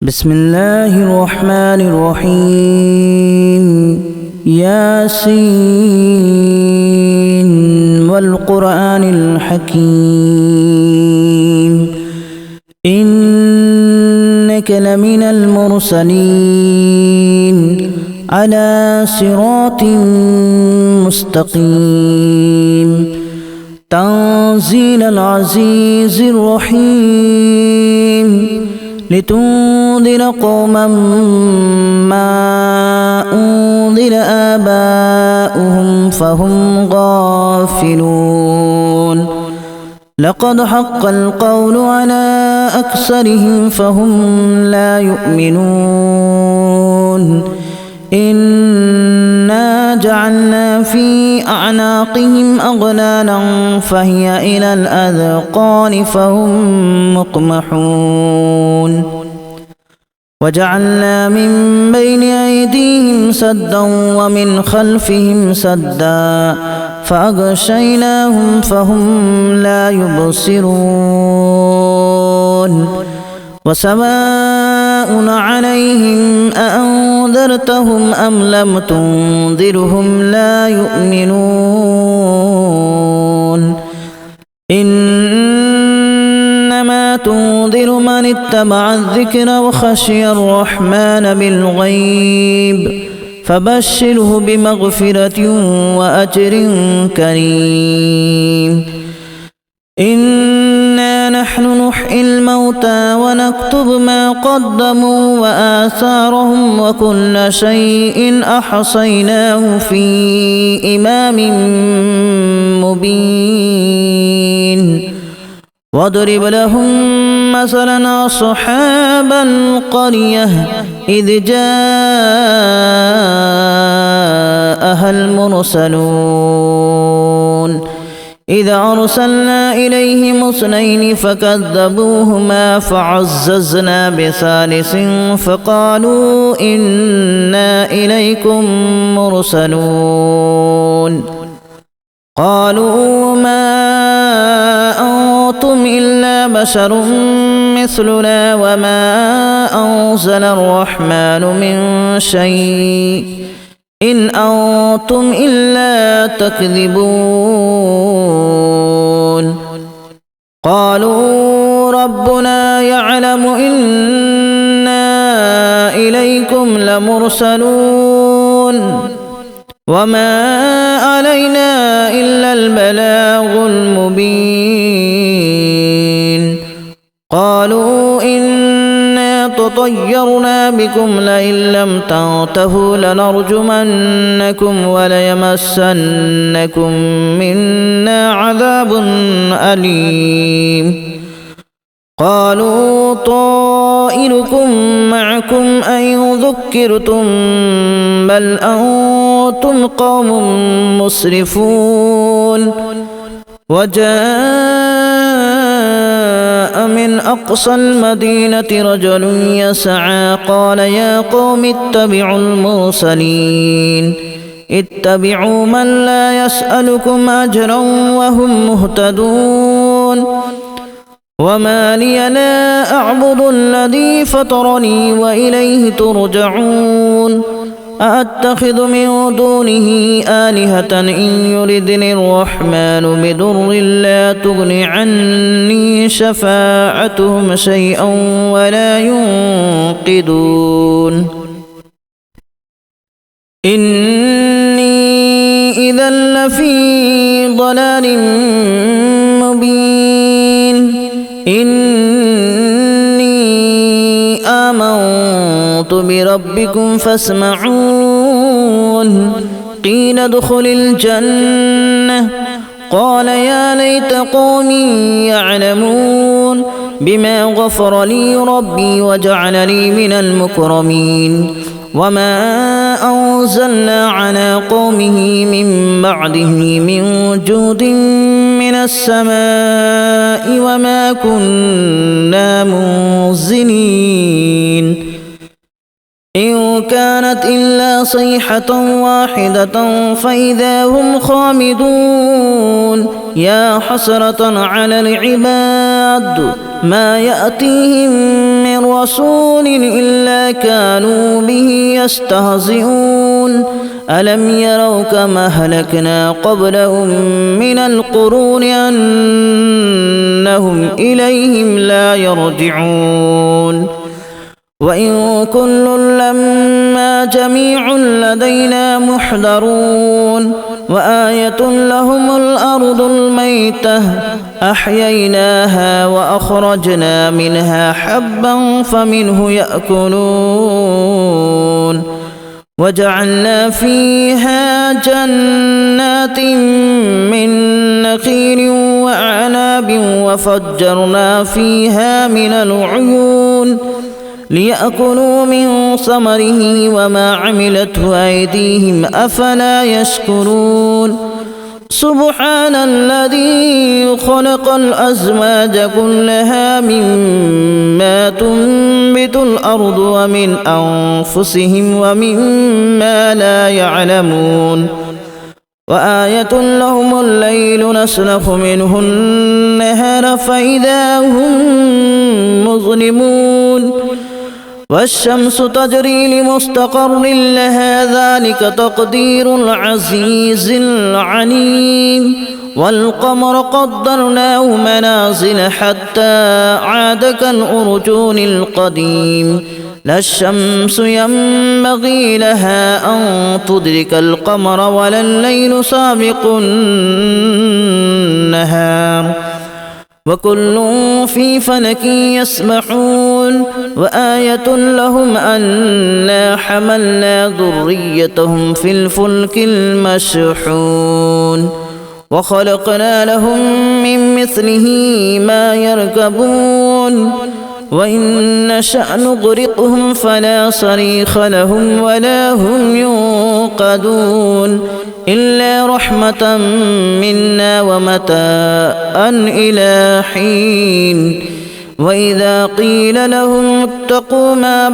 بسم الله الرحمن الرحيم ياسين والقرآن الحكيم إنك لمن المرسلين على صراط مستقيم تنزيل العزيز الرحيم لتنذر قوما ما أنذر آباؤهم فهم غافلون لقد حق القول على أكثرهم فهم لا يؤمنون إنا جعلنا في أعناقهم أغلالا فهي إلى الأذقان فهم مقمحون وجعلنا من بين أيديهم سدا ومن خلفهم سدا فأغشيناهم فهم لا يبصرون وسواء عليهم أأنذرتهم أم لم تنذرهم لا يؤمنون إنما تنذر من اتبع الذكر وخشي الرحمن بالغيب فبشره بمغفرة وأجر كريم إنا نحن نحيي الموتى ونكتب ما قدموا وآثارهم وكل شيء أحصيناه في إمام مبين واضرب لهم مثلا أصحاب القرية إذ جاءها المرسلون إذا أرسلنا إليهم اثنين فكذبوهما فعززنا بثالث فقالوا إنا إليكم مرسلون قالوا ما أنتم إلا بشر مثلنا وما أنزل الرحمن من شيء إن أنتم إلا تكذبون قالوا ربنا يعلم إنا إليكم لمرسلون وما علينا إلا البلاغ المبين قالوا إنا تطيرنا بكم لئن لم تنتهوا لنرجمنكم وليمسنكم منا عذاب أليم قالوا طائركم معكم أن ذكرتم بل أنتم قوم مسرفون وجاء من أقصى المدينة رجل يسعى قال يا قوم اتبعوا المرسلين اتبعوا من لا يسألكم أجرا وهم مهتدون وما لي لا أعبد الذي فطرني وإليه ترجعون أأتخذ من دونه آلهة إن يردني الرحمن بضر لا تغن عني شفاعتهم شيئا ولا ينقذون إني إذا لفي ضلال مبين إني آمنت بربكم فاسمعون قيل ادخل الجنة قال يا ليت قومي يعلمون بما غفر لي ربي وجعلني من المكرمين وما أنزلنا على قومه من بعده من جود من السماء وما كنا منزلين إن كانت إلا صيحة واحدة فإذا هم خامدون يا حسرة على العباد ما يأتيهم من رسول إلا كانوا به يستهزئون ألم يروا كما أهلكنا قبلهم من القرون أنهم إليهم لا يرجعون وإن كل لما جميع لدينا محضرون وآية لهم الأرض الميتة أحييناها وأخرجنا منها حبا فمنه يأكلون وجعلنا فيها جنات من نخيل وأعناب وفجرنا فيها من العيون ليأكلوا من ثمره وما عملته أيديهم أفلا يشكرون سبحان الذي خلق الأزواج كلها مما تنبت الأرض ومن أنفسهم ومما لا يعلمون وآية لهم الليل نسلخ منه النهار فإذا هم مظلمون والشمس تجري لمستقر لها ذلك تقدير العزيز العليم والقمر قدرناه منازل حتى عاد كالأرجون القديم لا الشمس ينبغي لها أن تدرك القمر ولا الليل سابق النهار وكل في فلك يسبحون وآية لهم أنا حملنا ذريتهم في الفلك المشحون وخلقنا لهم من مثله ما يركبون وإن نشأ نغرقهم فلا صريخ لهم ولا هم ينقذون إلا رحمة منا ومتاعا إلى حين وإذا قيل لهم اتقوا ما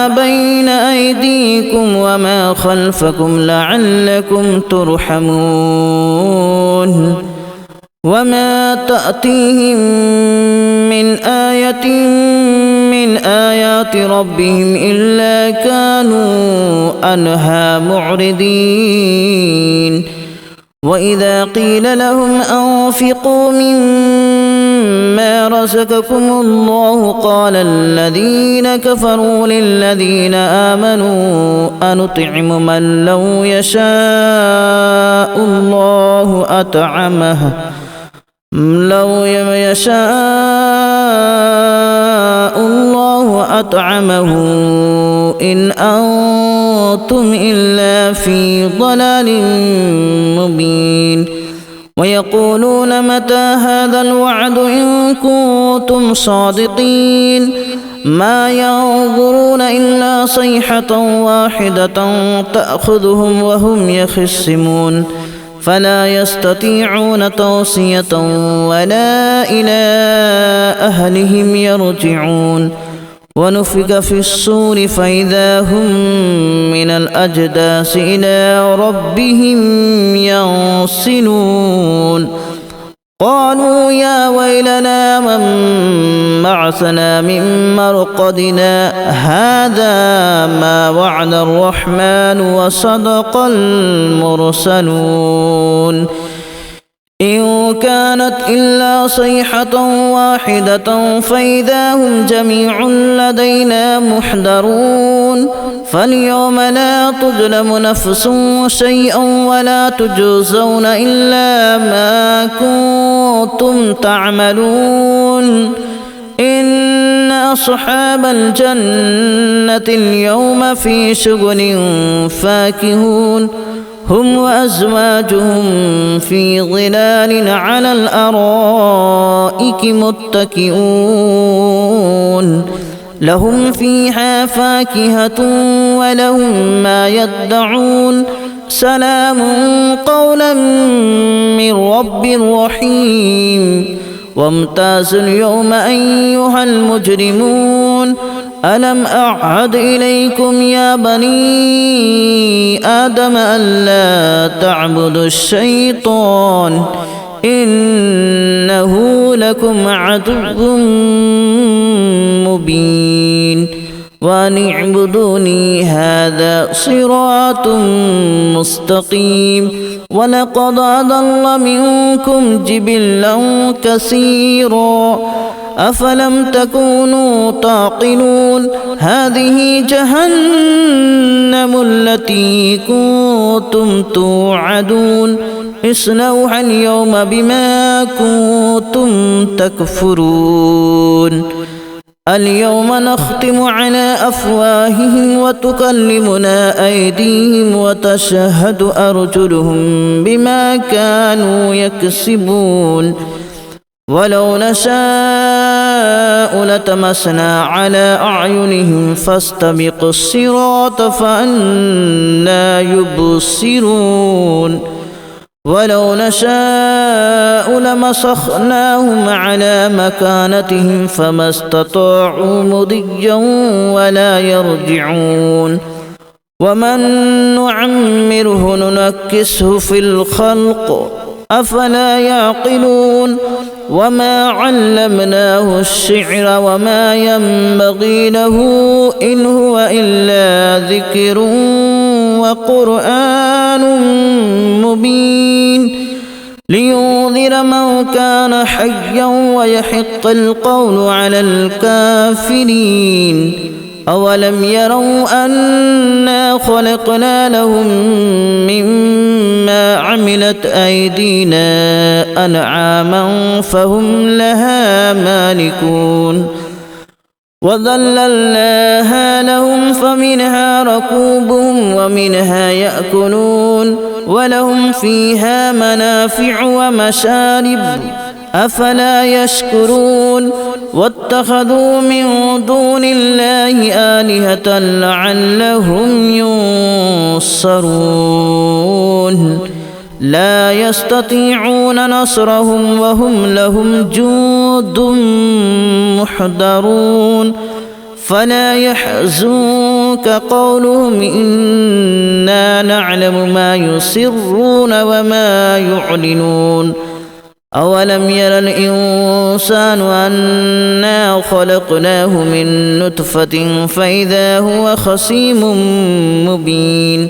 بين أيديكم وما خلفكم لعلكم ترحمون وما تأتيهم من آية من آيات ربهم إلا كانوا عنها معرضين وإذا قيل لهم أنفقوا مما رزقكم الله قال الذين كفروا للذين آمنوا أنطعم من لو يشاء الله أطعمه إن أنتم إلا في ضلال مبين ويقولون متى هذا الوعد إن كنتم صادقين ما ينظرون إلا صيحة واحدة تأخذهم وهم يخصمون فلا يستطيعون توصية ولا إلى أهلهم يرجعون ونفخ في الصور فإذا هم من الأجداث إلى ربهم ينسلون قالوا يا ويلنا من بعثنا من مرقدنا هذا ما وعد الرحمن وصدق المرسلون إن كانت إلا صيحة واحدة فإذا هم جميع لدينا محضرون فاليوم لا تظلم نفس شيئا ولا تجزون إلا ما كنتم تعملون إن أصحاب الجنة اليوم في شغل فاكهون هم وأزواجهم في ظلال على الأرائك متكئون لهم فيها فاكهة ولهم ما يدعون سلام قولا من رب رحيم وامتازوا اليوم أيها المجرمون ألم أعهد إليكم يا بني آدم ألا تعبدوا الشيطان إنه لكم عدو مبين وأن اعبدوني هذا صراط مستقيم ولقد أضل منكم جبلا كثيرا أفلم تكونوا تعقلون هذه جهنم التي كنتم توعدون اصلوها اليوم بما كنتم تكفرون اليوم نختم على أفواههم وتكلمنا أيديهم وتشهد أرجلهم بما كانوا يكسبون ولو نشاء لتمسنا على أعينهم فاستبقوا الصراط فأنى يبصرون ولو نشاء لمسخناهم على مكانتهم فما استطاعوا مضيا ولا يرجعون ومن نعمره ننكسه في الخلق أفلا يعقلون وما علمناه الشعر وما ينبغي له إن هو إلا ذكر وقرآن مبين لينذر من كان حيا ويحق القول على الكافرين أولم يروا أنا خلقنا لهم مما عملت أيدينا أنعاما فهم لها مالكون وذللناها لهم فمنها ركوبهم ومنها يأكلون ولهم فيها منافع ومشارب أفلا يشكرون واتخذوا من دون الله آلهة لعلهم ينصرون لا يستطيعون نصرهم وهم لهم جند محضرون فلا يحزنك قولهم إنا نعلم ما يسرون وما يعلنون أولم ير الإنسان أنا خلقناه من نطفة فإذا هو خصيم مبين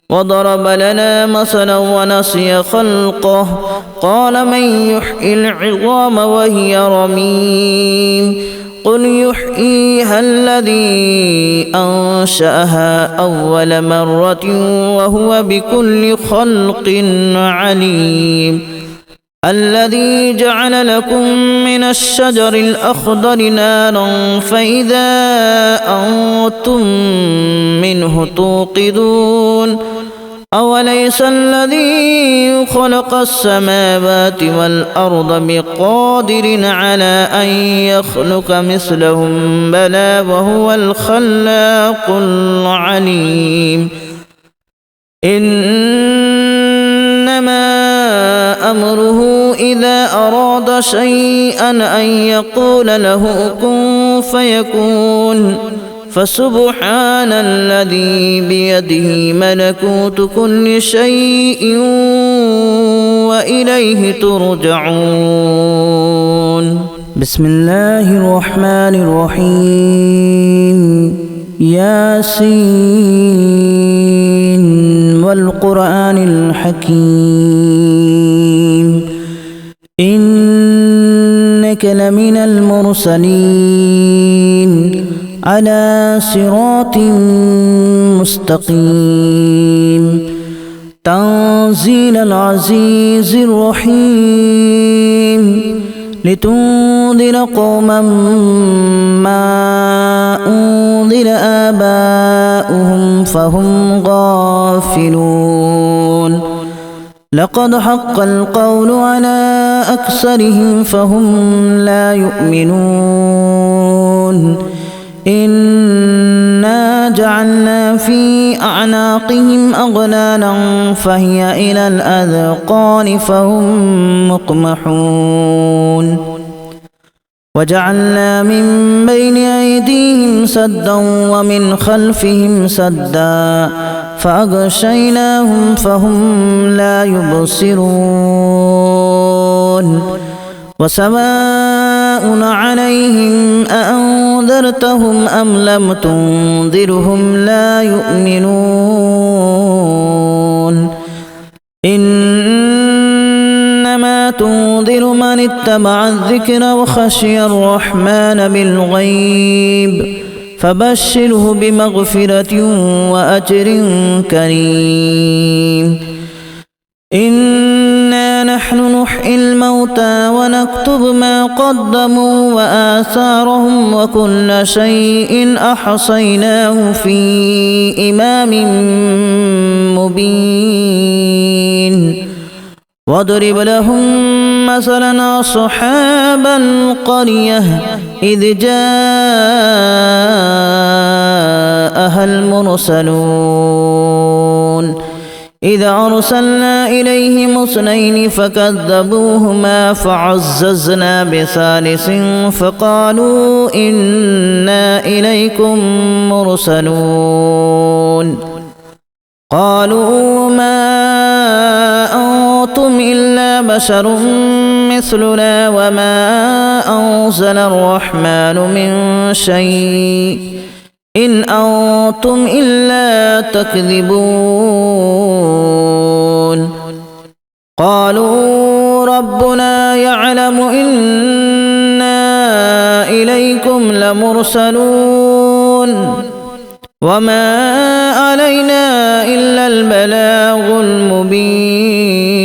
وضرب لنا مثلا ونسي خلقه قال من يحيي العظام وهي رميم قل يحييها الذي أنشأها أول مرة وهو بكل خلق عليم الذي جعل لكم من الشجر الأخضر نارا فإذا أنتم منه توقدون أوليس الذي خلق السماوات والأرض بقادر على أن يخلق مثلهم بلى وهو الخلاق العليم إنما أمره إذا أراد شيئا أن يقول له كن فيكون فسبحان الذي بيده ملكوت كل شيء وإليه ترجعون بسم الله الرحمن الرحيم ياسين والقرآن الحكيم إنك لمن المرسلين على صراط مستقيم تنزيل العزيز الرحيم لتنذر قوما ما أنذر آباؤهم فهم غافلون لقد حق القول على أكثرهم فهم لا يؤمنون إنا جعلنا في أعناقهم أغلالا فهي إلى الأذقان فهم مقمحون وجعلنا من بين أيديهم سدا ومن خلفهم سدا فأغشيناهم فهم لا يبصرون وسواء عليهم أأنذرتهم أم لم تنذرهم لا يؤمنون إنما تنذر من اتبع الذكر وخشي الرحمن بالغيب فبشره بمغفرة وأجر كريم إنا نحن نحيي الموتى ونكتب ما قدموا وآثارهم وكل شيء أحصيناه في إمام مبين واضرب لهم مثلا أصحاب القرية إذ جاءها المرسلون إذا أرسلنا إليهم اثنين فكذبوهما فعززنا بثالث فقالوا إنا إليكم مرسلون قالوا ما أنتم إلا بشر مثلنا وما أنزل الرحمن من شيء إن أنتم إلا تكذبون قالوا ربنا يعلم إنا إليكم لمرسلون وما علينا إلا البلاغ المبين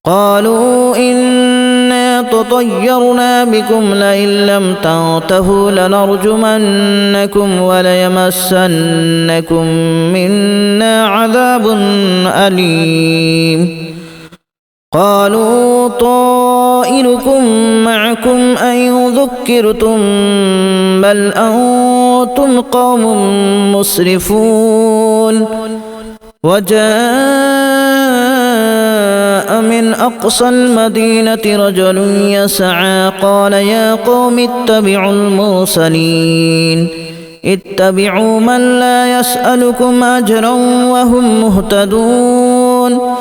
قالوا إنا تطيرنا بكم لئن لم تنتهوا لنرجمنكم وليمسنكم منا عذاب أليم قالوا طائركم معكم أن ذكرتم بل أنتم قوم مسرفون وجاء من أقصى المدينة رجل يسعى قال يا قوم اتبعوا المرسلين اتبعوا من لا يسألكم أجرا وهم مهتدون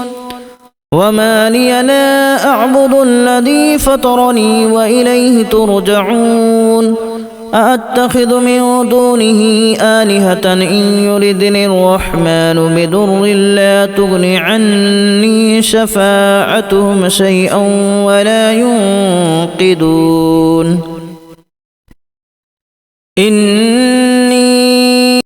وما لي لا أعبد الذي فطرني وإليه ترجعون أأتخذ من دونه آلهة إن يردني الرحمن بضر لا تغن عني شفاعتهم شيئا ولا ينقذون